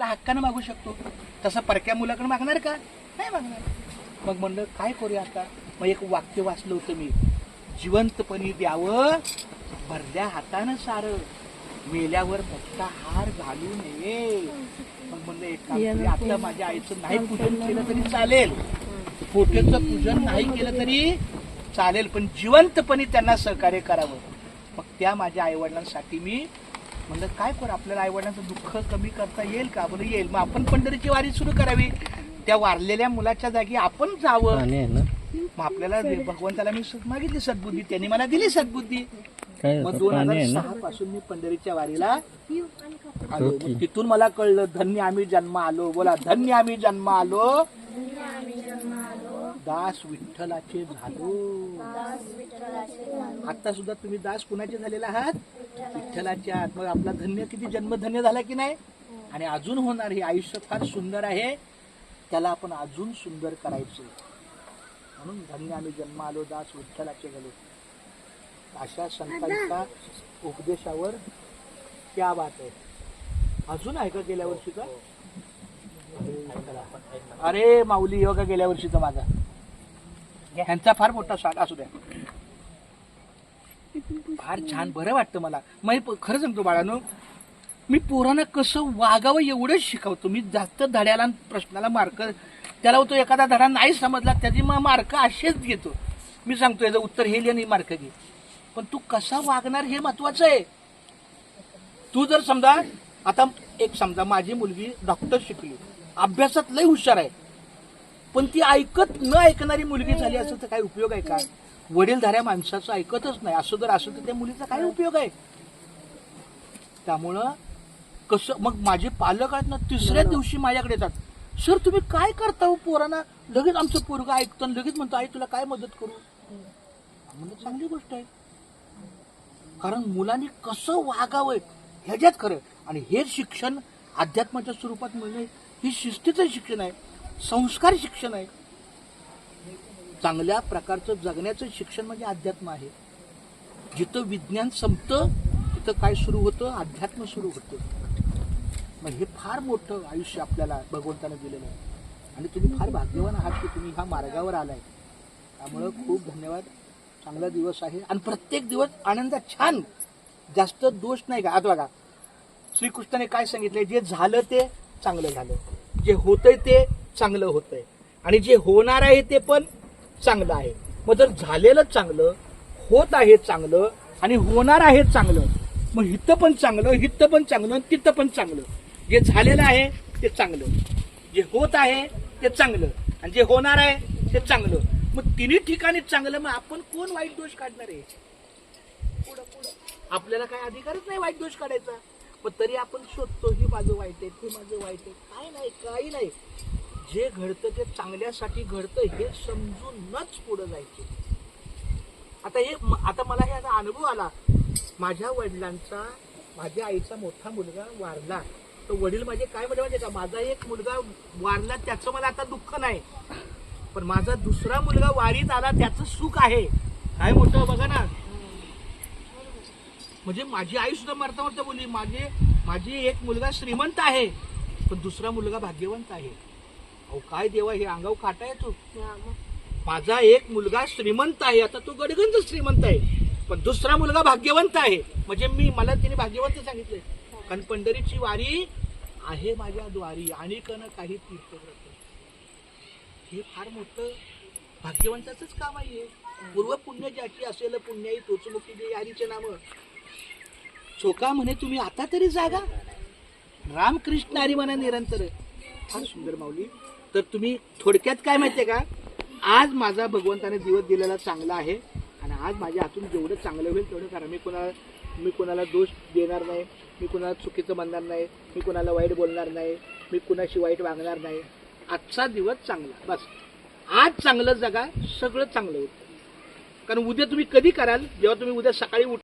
त्याला हक्कानं मागू शकतो. तसं परक्या मुलाकडे मागणार का? नाही मागणार. मग म्हणलं काय करूया आता. मग एक वाक्य वाचलं होतं मी, जिवंतपणी द्यावं भरल्या हातानं सारं, मेल्यावर मोठा हार घालू नये. मग म्हणलं एक काम करूया, आता माझ्या आईचं नाही पूजन केलं तरी चालेल, फोटोचं पूजन नाही केलं तरी चालेल, पण जिवंतपणी त्यांना सहकार्य करावं. मग त्या माझ्या आईवडिलांसाठी मी म्हणलं काय करू, आपल्याला आईवडिलांचं दुःख कमी करता येईल का? बोल येईल. मग आपण पंढरीची वारी सुरू करावी, त्या वारलेल्या मुलाच्या जागी आपण जावं. मग आपल्याला भगवंताला मी मागितली सद्बुद्धी, त्यांनी मला दिली सद्बुद्धी. मग 2006 पासून मी पंढरीच्या वारीला आलो. मग तिथून मला कळलं धन्य आम्ही जन्म आलो. बोला, धन्य आम्ही जन्म आलो, दास विठ्ठलाचे झालो. आता सुद्धा तुम्ही दास कुणाचे झालेला आहात? विठ्ठलाचे आहात. मग आपला धन्य किती जन्म धन्य झाला की नाही? आणि अजून होणार. हे आयुष्य फार सुंदर आहे, त्याला आपण अजून सुंदर करायचं. म्हणून धन्य आम्ही जन्म आलो, दास विठ्ठलाचे झालो. अशा संतांच्या उपदेशावर क्या बात आहे. अजून आहे का गेल्या वर्षीचा? अरे माऊली योगा गेल्या वर्षीचा माझा, ह्यांचा फार मोठा स्वाद असू द्या. फार छान बरं वाटतं मला. मग खरं सांगतो बाळांनो, मी पोरांना कसं वागावं एवढंच शिकवतो. मी जास्त धड्याला प्रश्नाला मार्क, त्याला तो एखादा धडा नाही समजला त्याची मग मार्क असेच घेतो. मी सांगतो याचं उत्तर हे लिहिणे मार्क घे, पण तू कसा वागणार हे महत्वाचं आहे. तू जर समजा आता एक समजा माझी मुलगी डॉक्टर शिकली, अभ्यासात लय हुशार आहे, पण ती ऐकत न ऐकणारी मुलगी झाली असं तर काय उपयोग आहे का? वडीलधाऱ्या माणसाचं ऐकतच नाही असं जर असं तर त्या मुलीचा काय उपयोग आहे? त्यामुळं कसं मग माझे पालक आहेत ना, तिसऱ्या दिवशी माझ्याकडे येतात, सर तुम्ही काय करता हो पोरांना? लगेच आमचं पोरगं ऐकतं, लगेच म्हणतो आई तुला काय मदत करू? म्हणजे चांगली गोष्ट आहे, कारण मुलांनी कसं वागावं ह्याच्यात खरं. आणि हे शिक्षण अध्यात्माच्या स्वरूपात मिळणे ही शिस्तीचं शिक्षण आहे, संस्कार शिक्षण आहे. चांगल्या प्रकारचं जगण्याचं शिक्षण म्हणजे अध्यात्म आहे. जिथं विज्ञान संपतं तिथं काय सुरू होतं? अध्यात्म सुरू होतं. मग हे फार मोठं आयुष्य आपल्याला भगवंताने दिलेलं आहे आणि तुम्ही फार भाग्यवान आहात की तुम्ही ह्या मार्गावर आलाय. त्यामुळं खूप धन्यवाद. चांगला दिवस आहे आणि प्रत्येक दिवस आनंदात छान, जास्त दोष नाही का. आता बघा श्रीकृष्णाने काय सांगितलंय, जे झालं ते चांगलं झालं, जे होतंय ते चांगलं होतंय आणि जे होणार आहे ते पण चांगलं आहे. मग जर झालेलं चांगलं, होत आहे चांगलं आणि होणार आहे चांगलं, मग हिथं पण चांगलं, हिथं पण चांगलं, तिथं पण चांगलं. जे झालेलं आहे ते चांगलं, जे होत आहे ते चांगलं आणि जे होणार आहे ते चांगलं. मग तिन्ही ठिकाणी चांगलं. मग आपण कोण वाईट दोष काढणार आहे? पुढं पुढं आपल्याला काय अधिकारच नाही वाईट दोष काढायचा. पण तरी आपण शोधतो ही माझं वाईट आहे, ते माझं वाईट आहे. काय नाही, काही नाही. जे घडतं ते चांगल्यासाठी घडतं हे समजूनच पुढे जायचं. आता मला हे अनुभव आला. माझ्या वडिलांचा, माझ्या आईचा मोठा मुलगा वारला, तर वडील माझे काय म्हणजे का, माझा एक मुलगा वारला त्याचं मला आता दुःख नाही, पण माझा दुसरा मुलगा वारीत आला त्याचं सुख आहे. काय मोठं बघा ना. म्हणजे माझी आई सुद्धा मरता मरता बोलली, माझी एक मुलगा श्रीमंत आहे पण दुसरा मुलगा भाग्यवंत आहे. अहो काय देवा, हे अंगावर काटा येतो. माझा एक मुलगा श्रीमंत आहे, आता तो गडगंज श्रीमंत आहे, पण दुसरा मुलगा भाग्यवंत आहे. म्हणजे मला तिने भाग्यवंत सांगितलंय, कारण पंढरीची वारी आहे माझ्या द्वारी आणि कन काही तीर्थव्रत. हे फार मोठं भाग्यवंताचंच काम आहे. पूर्व पुण्य ज्याची असेल पुण्याई तोचमुखी दे हरीचे नाम. चोका म्हणे तुम्ही आता तरी जागा, रामकृष्ण हरी म्हणा निरंतर. फार सुंदर माऊली. तर तुम्ही थोडक्यात काय माहितीये का, आज माझा भगवंताने दिवस दिलेला चांगला आहे आणि आज माझ्या हातून जेवढं चांगलं होईल तेवढं करा. मी कोणाला दोष देणार नाही, मी कोणाला चुकीचं म्हणणार नाही, मी कोणाला वाईट बोलणार नाही, मी कुणाशी वाईट वागणार नाही. आजचा दिवस चांगला, बस आज चांगलं जगा, सगळं चांगलं होतं. कारण उद्या तुम्ही कधी कराल, जेव्हा तुम्ही उद्या सकाळी